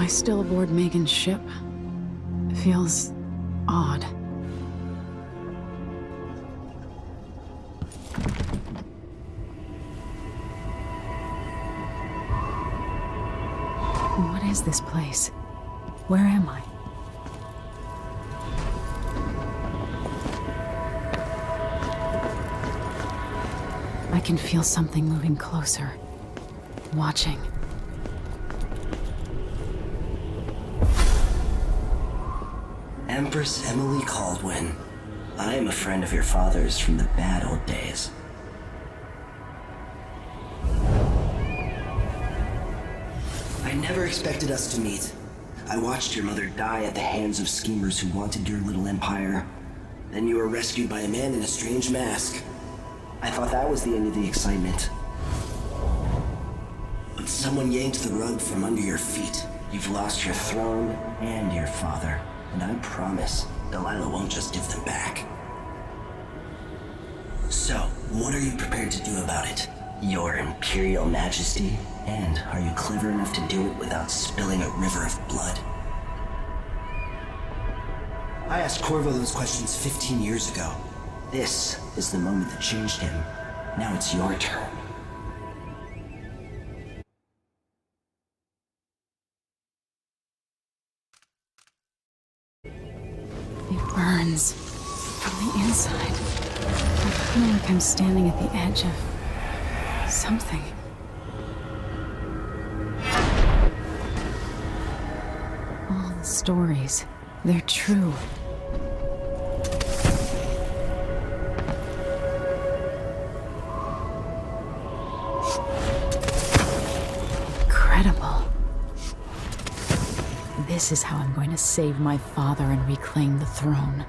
still aboard Megan's ship? Feels odd. What is this place? Where am I? I can feel something moving closer. Watching. Empress Emily Caldwin. I am a friend of your father's from the bad old days. I never expected us to meet. I watched your mother die at the hands of schemers who wanted your little empire. Then you were rescued by a man in a strange mask. I thought that was the end of the excitement. But someone yanked the rug from under your feet. You've lost your throne and your father. And I promise, Delilah won't just give them back. So, what are you prepared to do about it? Your Imperial Majesty? And are you clever enough to do it without spilling a river of blood? I asked Corvo those questions 15 years ago. This is the moment that changed him. Now it's your turn. It burns from the inside. I feel like I'm standing at the edge of something. All the stories, they're true. Incredible. This is how I'm going to save my father and reclaim the throne.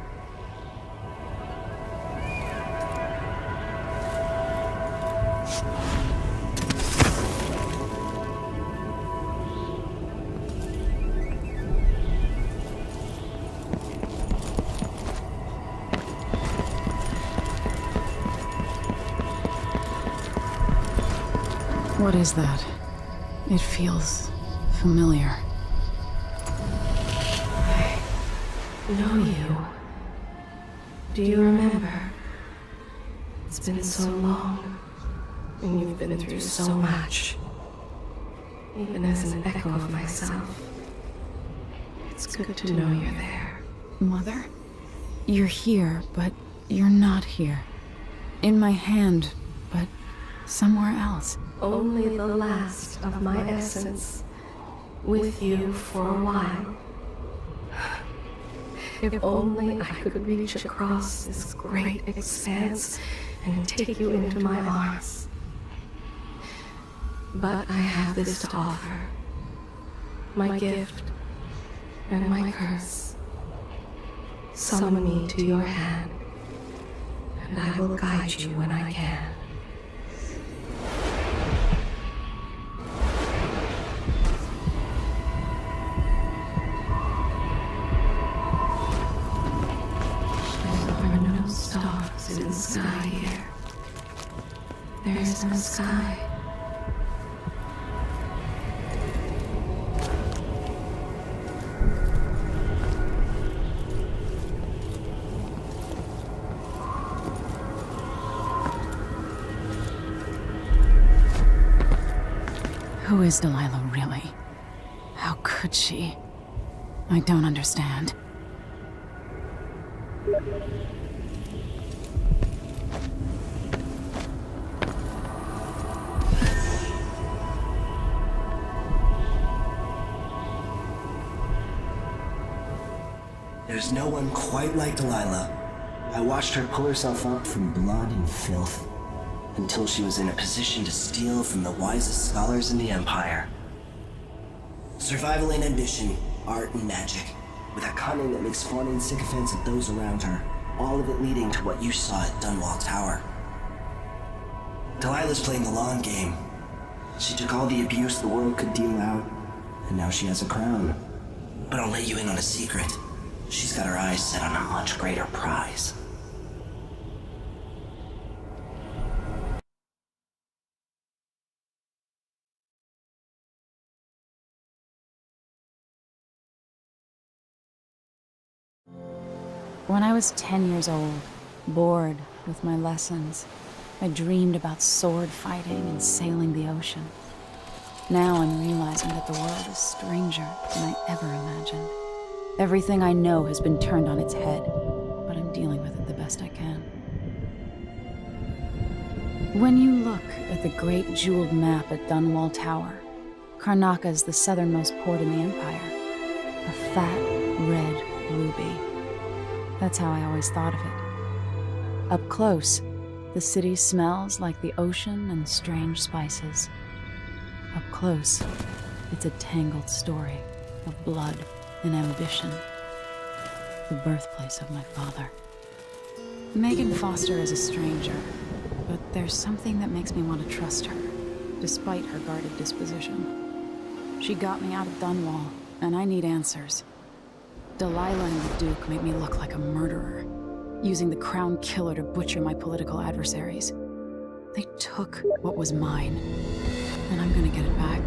What is that? It feels familiar. I know you. Do you remember? It's been so long, and you've been through so much. Even as an echo of myself, it's good to know you're there. Mother? You're here, but you're not here. In my hand, but somewhere else. Only the last of my essence, with you for a while. If only I could reach across this great expanse and take you into my arms. But I have this to offer. My gift and my curse. Summon me to your hand, and I will guide you when I can. Stars in the sky here. There is no sky. Who is Delilah really? How could she? I don't understand. There's no one quite like Delilah. I watched her pull herself up from blood and filth, until she was in a position to steal from the wisest scholars in the Empire. Survival and ambition, art and magic, with a cunning that makes fawning sycophants of those around her, all of it leading to what you saw at Dunwall Tower. Delilah's playing the long game. She took all the abuse the world could deal out, and now she has a crown. But I'll let you in on a secret. She's got her eyes set on a much greater prize. When I was 10 years old, bored with my lessons, I dreamed about sword fighting and sailing the ocean. Now I'm realizing that the world is stranger than I ever imagined. Everything I know has been turned on its head, but I'm dealing with it the best I can. When you look at the great jeweled map at Dunwall Tower, Karnaca is the southernmost port in the Empire. A fat, red ruby. That's how I always thought of it. Up close, the city smells like the ocean and strange spices. Up close, it's a tangled story of blood and ambition. The birthplace of my father. Megan Foster is a stranger, but there's something that makes me want to trust her, despite her guarded disposition. She got me out of Dunwall, and I need answers. Delilah and the Duke made me look like a murderer, using the Crown Killer to butcher my political adversaries. They took what was mine, and I'm gonna get it back.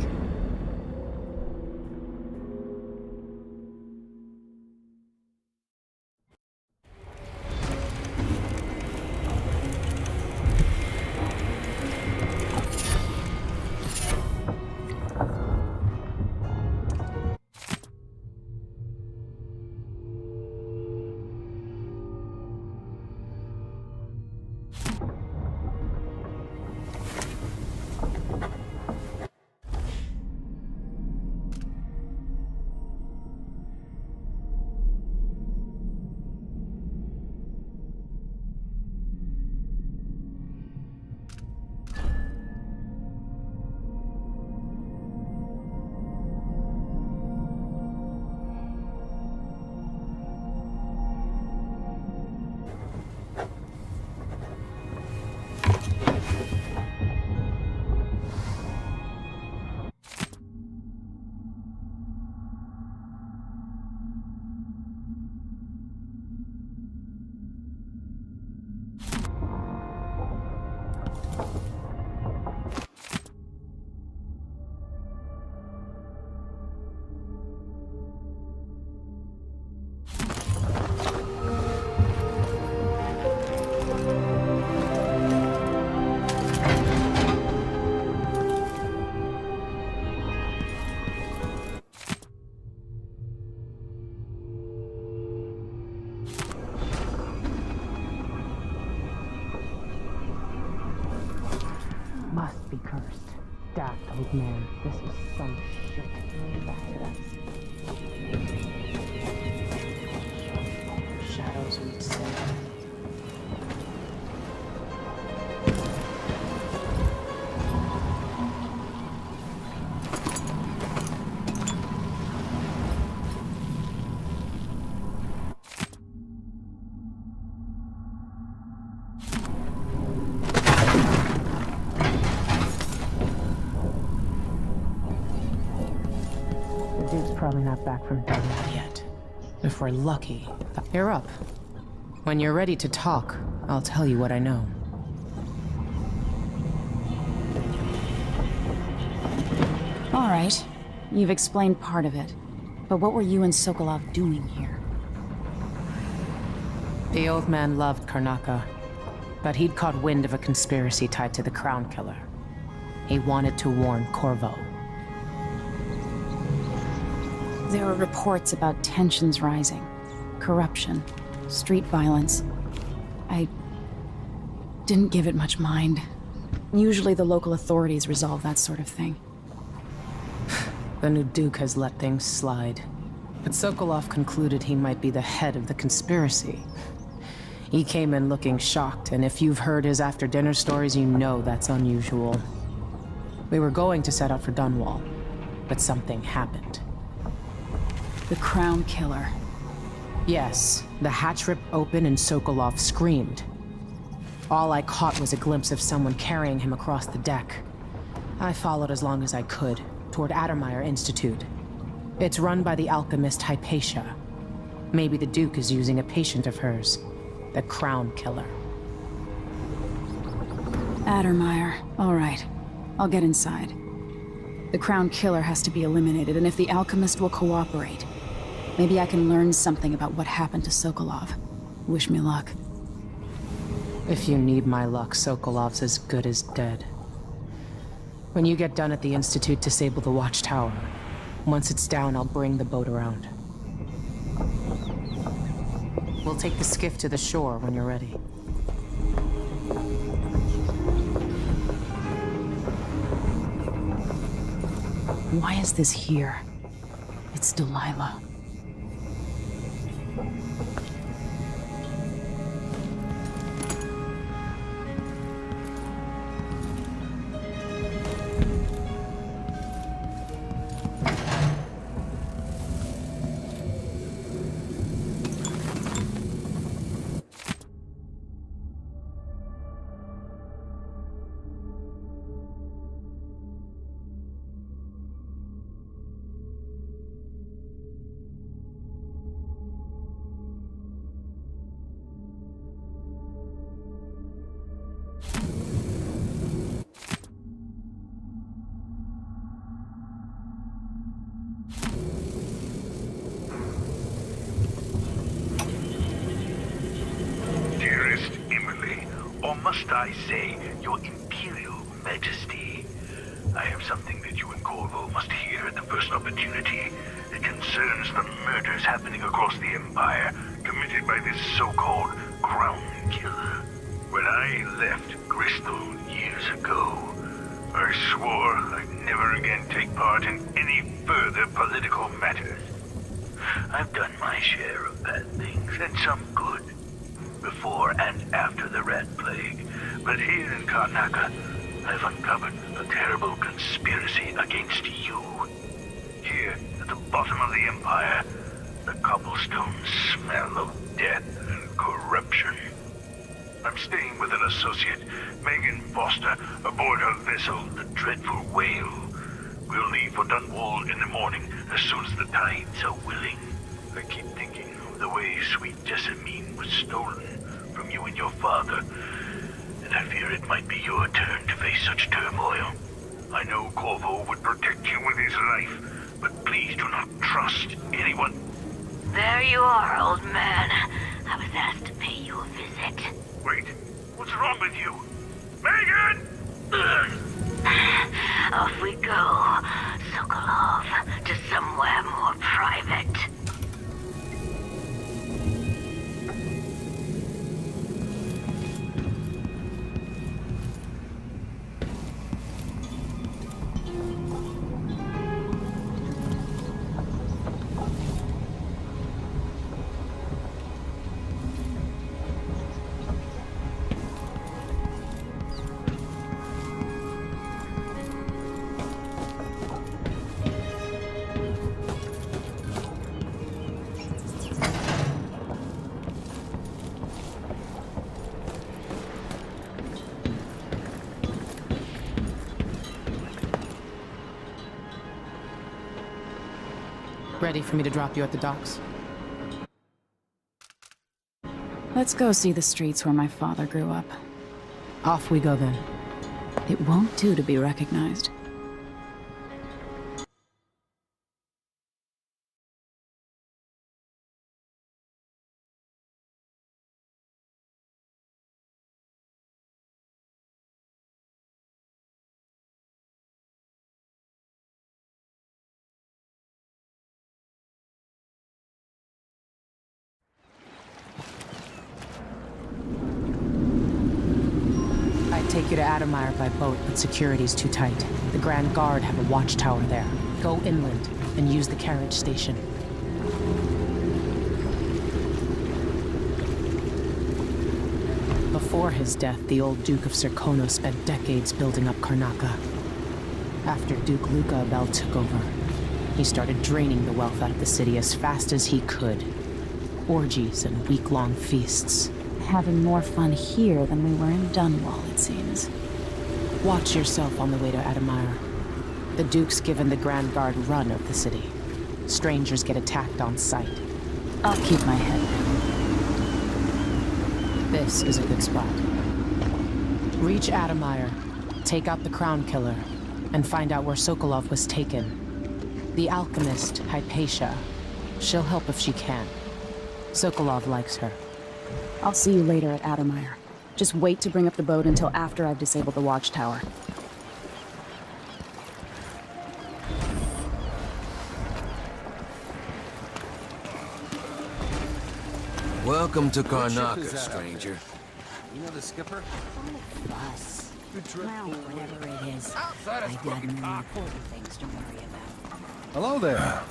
Must be cursed. Daft old man. This is some shit. Shadows would say. Probably not back from Dunwall yet. If we're lucky. You're up. When you're ready to talk, I'll tell you what I know. All right. You've explained part of it. But what were you and Sokolov doing here? The old man loved Karnaca, but he'd caught wind of a conspiracy tied to the Crown Killer. He wanted to warn Corvo. There were reports about tensions rising, corruption, street violence. I didn't give it much mind. Usually the local authorities resolve that sort of thing. The new Duke has let things slide. But Sokolov concluded he might be the head of the conspiracy. He came in looking shocked, and if you've heard his after-dinner stories, you know that's unusual. We were going to set out for Dunwall, but something happened. The Crown Killer. Yes, the hatch ripped open and Sokolov screamed. All I caught was a glimpse of someone carrying him across the deck. I followed as long as I could, toward Addermire Institute. It's run by the alchemist Hypatia. Maybe the Duke is using a patient of hers, the Crown Killer. Addermire. All right. I'll get inside. The Crown Killer has to be eliminated, and if the alchemist will cooperate, maybe I can learn something about what happened to Sokolov. Wish me luck. If you need my luck, Sokolov's as good as dead. When you get done at the Institute, disable the watchtower. Once it's down, I'll bring the boat around. We'll take the skiff to the shore when you're ready. Why is this here? It's Delilah. Or must I say, Your Imperial Majesty? I have something that you and Corvo must hear at the first opportunity. It concerns the murders happening across the Empire, committed by this so-called Crown Killer. When I left Bristol years ago, I swore I'd never again take part in any further political matters. I've done my share of bad things, and some good, before and after the Rat Plague. But here in Karnaca, I've uncovered a terrible conspiracy against you. Here, at the bottom of the Empire, the cobblestones smell of death and corruption. I'm staying with an associate, Megan Foster, aboard her vessel, the Dreadful Whale. We'll leave for Dunwall in the morning, as soon as the tides are willing. I keep thinking of the way sweet Jessamine was stolen from you and your father, and I fear it might be your turn to face such turmoil. I know Corvo would protect you with his life, but please do not trust anyone. There you are, old man. I was asked to pay you a visit. Wait, what's wrong with you? Megan! Off we go, Sokolov, to somewhere more private. Ready for me to drop you at the docks? Let's go see the streets where my father grew up. Off we go then. It won't do to be recognized. Take you to Addermire by boat, but security's too tight. The Grand Guard have a watchtower there. Go inland and use the carriage station. Before his death, the old Duke of Serkono spent decades building up Karnaca. After Duke Luca Abel took over, he started draining the wealth out of the city as fast as he could. Orgies and week-long feasts. Having more fun here than we were in Dunwall, it seems. Watch yourself on the way to Addermire. The Duke's given the Grand Guard run of the city. Strangers get attacked on sight. I'll keep my head down. This is a good spot. Reach Addermire, take out the Crown Killer, and find out where Sokolov was taken. The alchemist, Hypatia. She'll help if she can. Sokolov likes her. I'll see you later at Addermire. Just wait to bring up the boat until after I've disabled the watchtower. Welcome to Karnaca, stranger. You know the skipper? Bus. Well, whatever it is, I've got more important things to worry about. Hello there.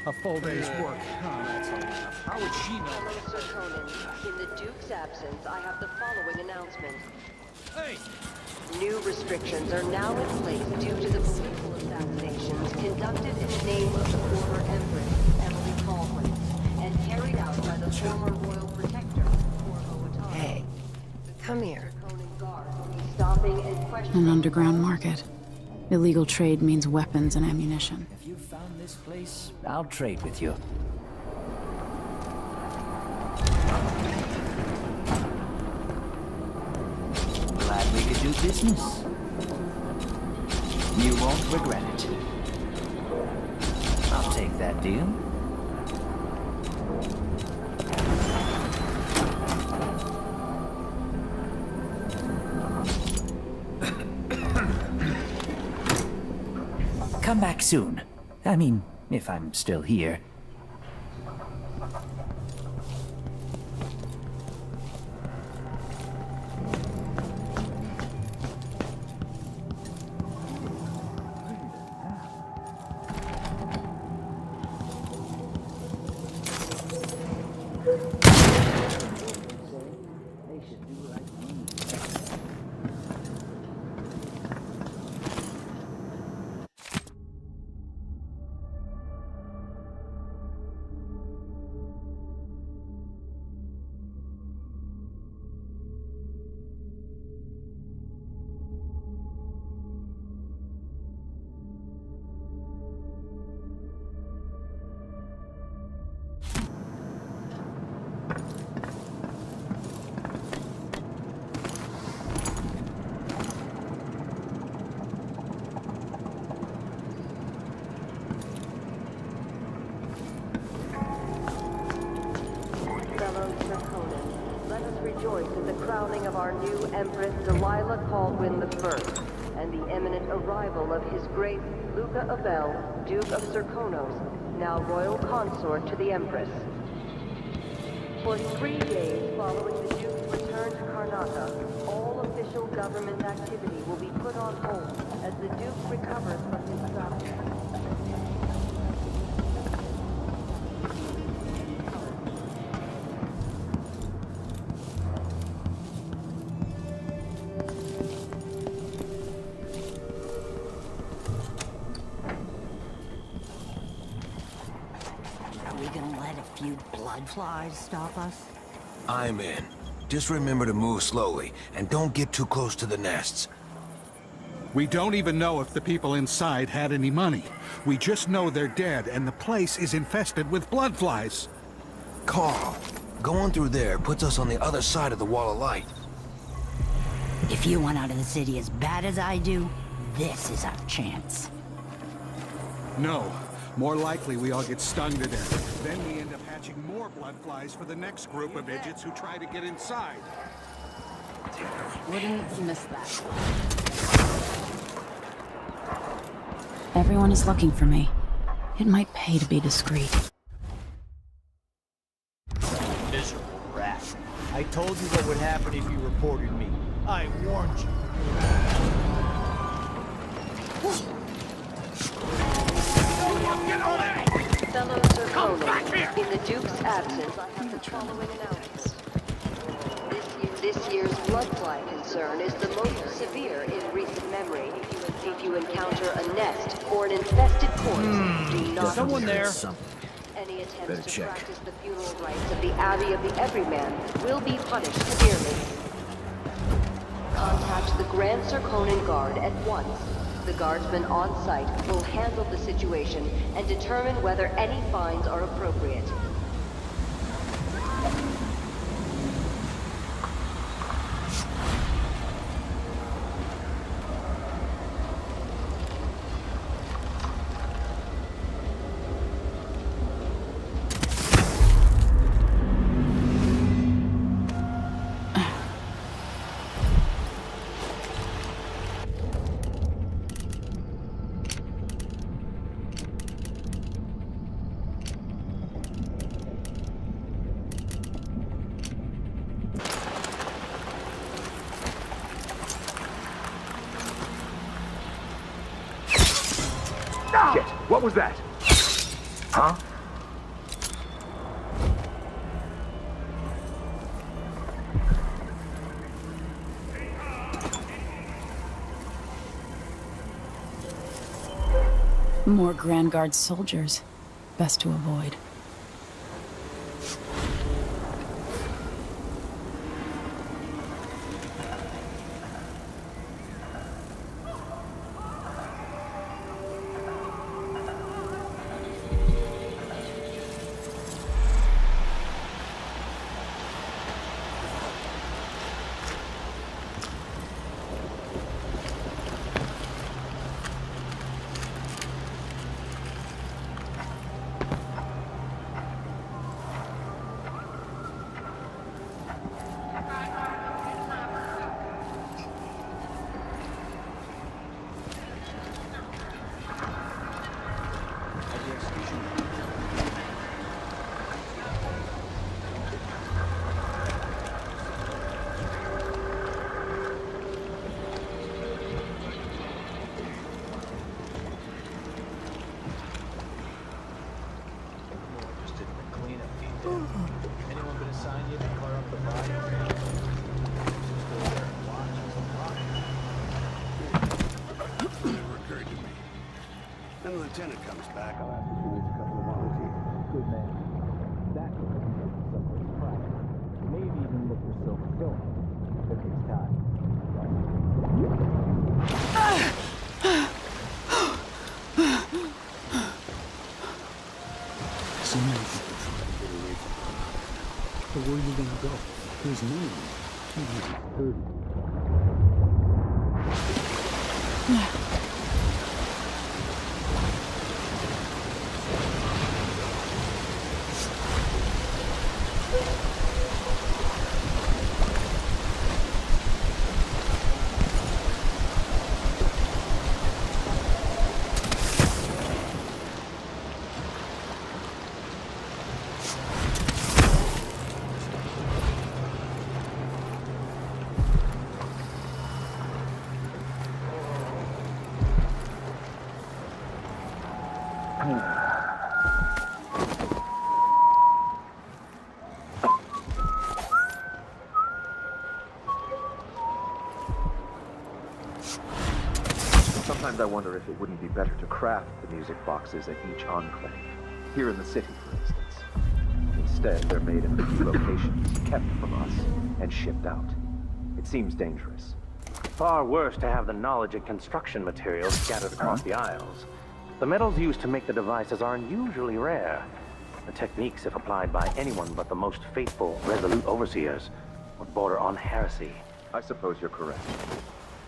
A full day's work. Oh, that's all enough. How would she know? Hello, Sir Conan. In the Duke's absence, I have the following announcement. Hey! New restrictions are now in place due to the political assassinations conducted in the name of the former Empress, Emily Baldwin, and carried out by the former Royal Protector, Corvo Atari. Hey, come here. Conan Guard will be stopping and questioning... An underground market. Illegal trade means weapons and ammunition. If you found this place, I'll trade with you. Glad we could do business. You won't regret it. I'll take that deal. Come back soon. I mean, if I'm still here. rejoice in the crowning of our new Empress Delilah Caldwin I, and the imminent arrival of His Grace Luca Abel, Duke of Serkonos, now royal consort to the Empress. For 3 days following the Duke's return to Karnaca, all official government activity will be put on hold as the Duke recovers from his travels. Blood flies stop us? I'm in. Just remember to move slowly, and don't get too close to the nests. We don't even know if the people inside had any money. We just know they're dead, and the place is infested with blood flies. Carl, going through there puts us on the other side of the wall of light. If you want out of the city as bad as I do, this is our chance. No. More likely we all get stung to death. Then we end up hatching more blood flies for the next group of idiots who try to get inside. Wouldn't miss that. Everyone is looking for me. It might pay to be discreet. Miserable rat. I told you what would happen if you reported me. I warned you. Fellow Serkonos, in the Duke's absence, I have the following announcement. This year's bloodfly concern is the most severe in recent memory. If you encounter a nest or an infested corpse, do not... Someone there. Any attempts to practice the funeral rites of the Abbey of the Everyman will be punished severely. Contact the Grand Serkonan Guard at once. The guardsmen on site will handle the situation and determine whether any fines are appropriate. What was that? Huh? More Grand Guard soldiers. Best to avoid. Anyone been assigned yet to clear up the body? Never occurred to me. When the lieutenant comes back, I'll ask if he needs a couple of volunteers. Good man. That could have been something private. Maybe even look for silver film if it's time. So many people trying to get away from him. But where are you gonna go? His name. He was 30. Sometimes I wonder if it wouldn't be better to craft the music boxes at each enclave. Here in the city, for instance. Instead, they're made in a few locations, kept from us, and shipped out. It seems dangerous. Far worse to have the knowledge and construction materials scattered across the aisles. The metals used to make the devices are unusually rare. The techniques, if applied by anyone but the most faithful, resolute overseers, would border on heresy. I suppose you're correct.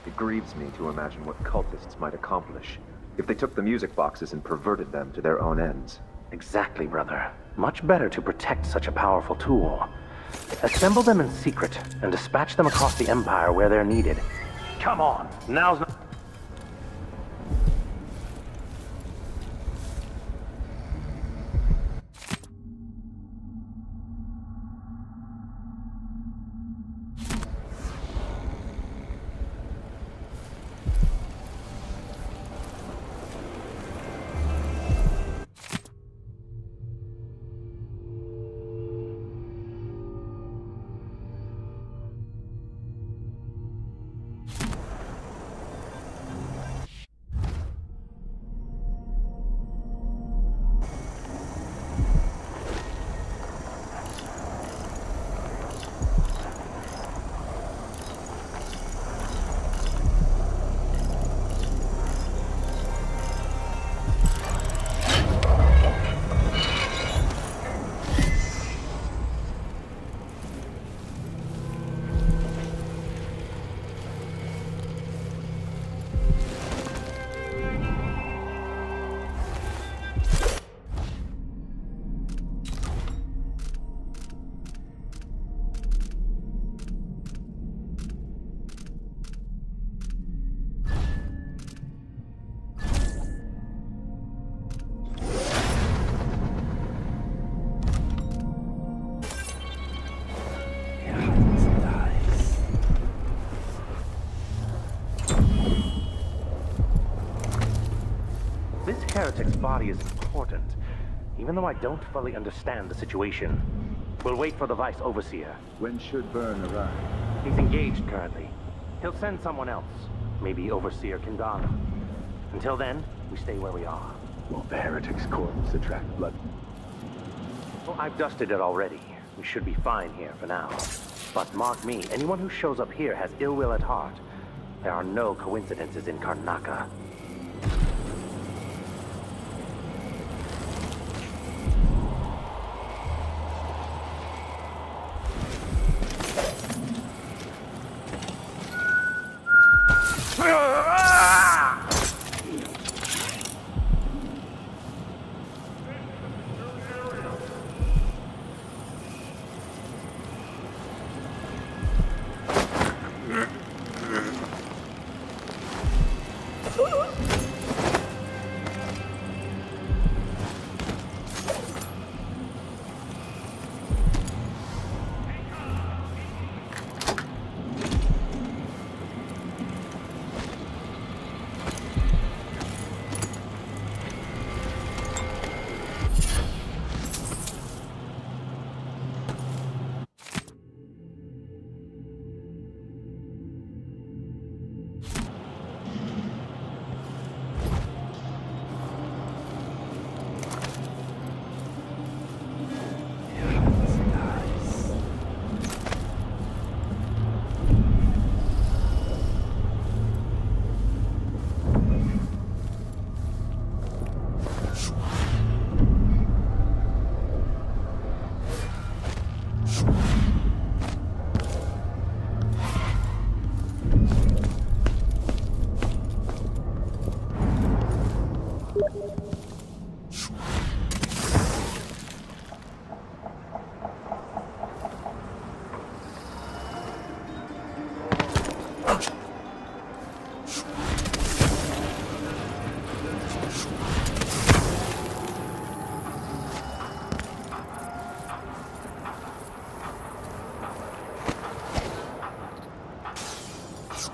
It grieves me to imagine what cultists might accomplish if they took the music boxes and perverted them to their own ends. Exactly, brother. Much better to protect such a powerful tool. Assemble them in secret and dispatch them across the Empire where they're needed. Come on, now's not... body is important, even though I don't fully understand the situation. We'll wait for the Vice Overseer. When should Byrne arrive? He's engaged currently. He'll send someone else. Maybe Overseer Kindana. Until then, we stay where we are. Won't the heretic's corpse attract blood? Well, I've dusted it already. We should be fine here for now. But mark me, anyone who shows up here has ill will at heart. There are no coincidences in Karnaca.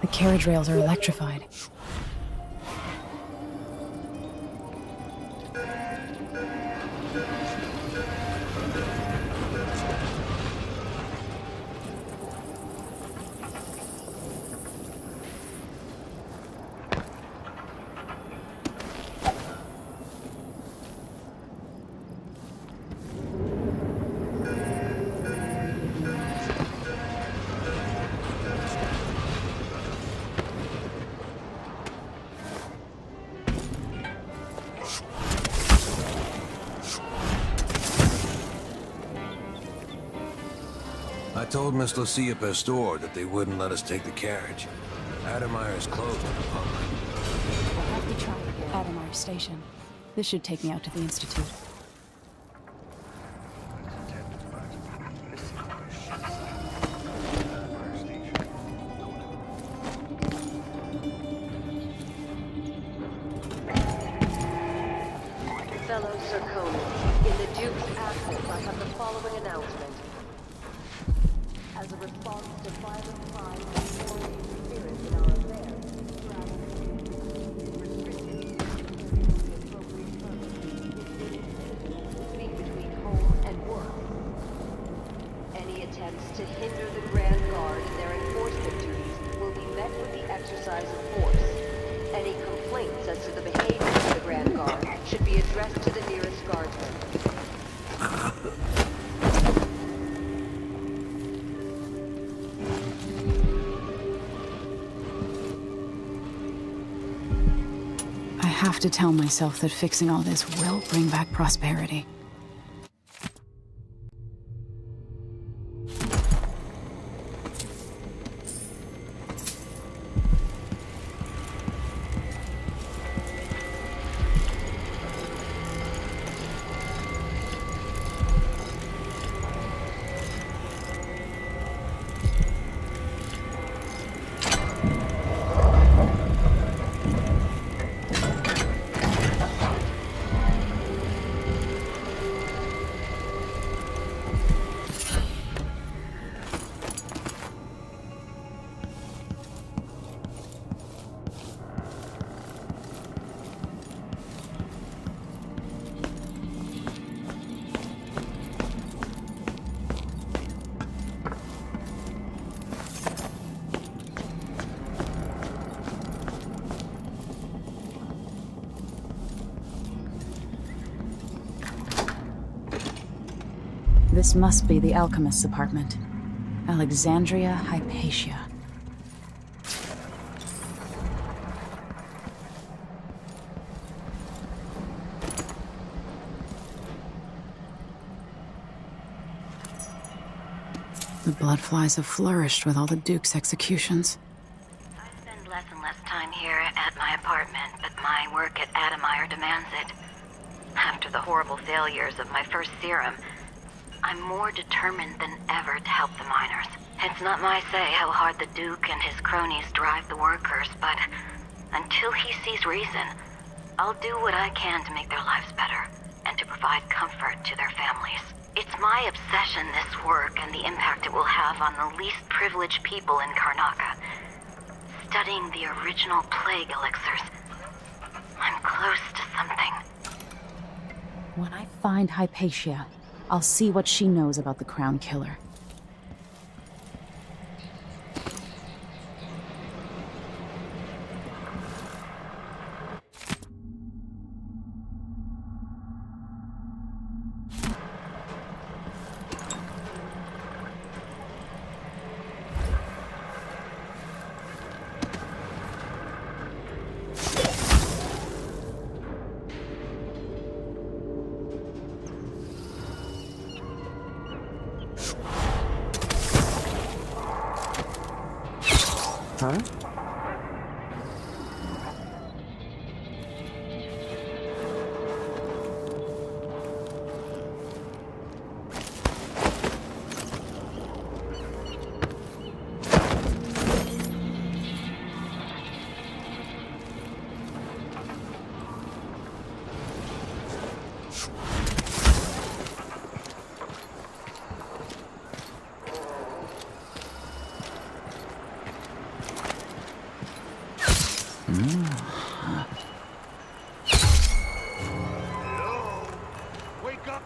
The carriage rails are electrified. I told Miss Lucia Pastor that they wouldn't let us take the carriage. Addermire is closed to the public. I'll have to try Addermire Station. This should take me out to the Institute. Fellow Serkonans, in the Duke's absence, I have the following announcement. As a response to violent crimes and warring spirits in our affairs, speak between home and work. Any attempts to hinder the Grand Guard in their enforcement duties will be met with the exercise of force. Any complaints as to the behavior of the Grand Guard should be addressed to the nearest guardsman. I have to tell myself that fixing all this will bring back prosperity. This must be the alchemist's apartment. Alexandria Hypatia. The bloodflies have flourished with all the Duke's executions. I spend less and less time here at my apartment, but my work at Addermire demands it. After the horrible failures of my first serum, I'm more determined than ever to help the miners. It's not my say how hard the Duke and his cronies drive the workers, but until he sees reason, I'll do what I can to make their lives better and to provide comfort to their families. It's my obsession, this work, and the impact it will have on the least privileged people in Karnaca. Studying the original plague elixirs, I'm close to something. When I find Hypatia, I'll see what she knows about the Crown Killer. Huh? Wake up!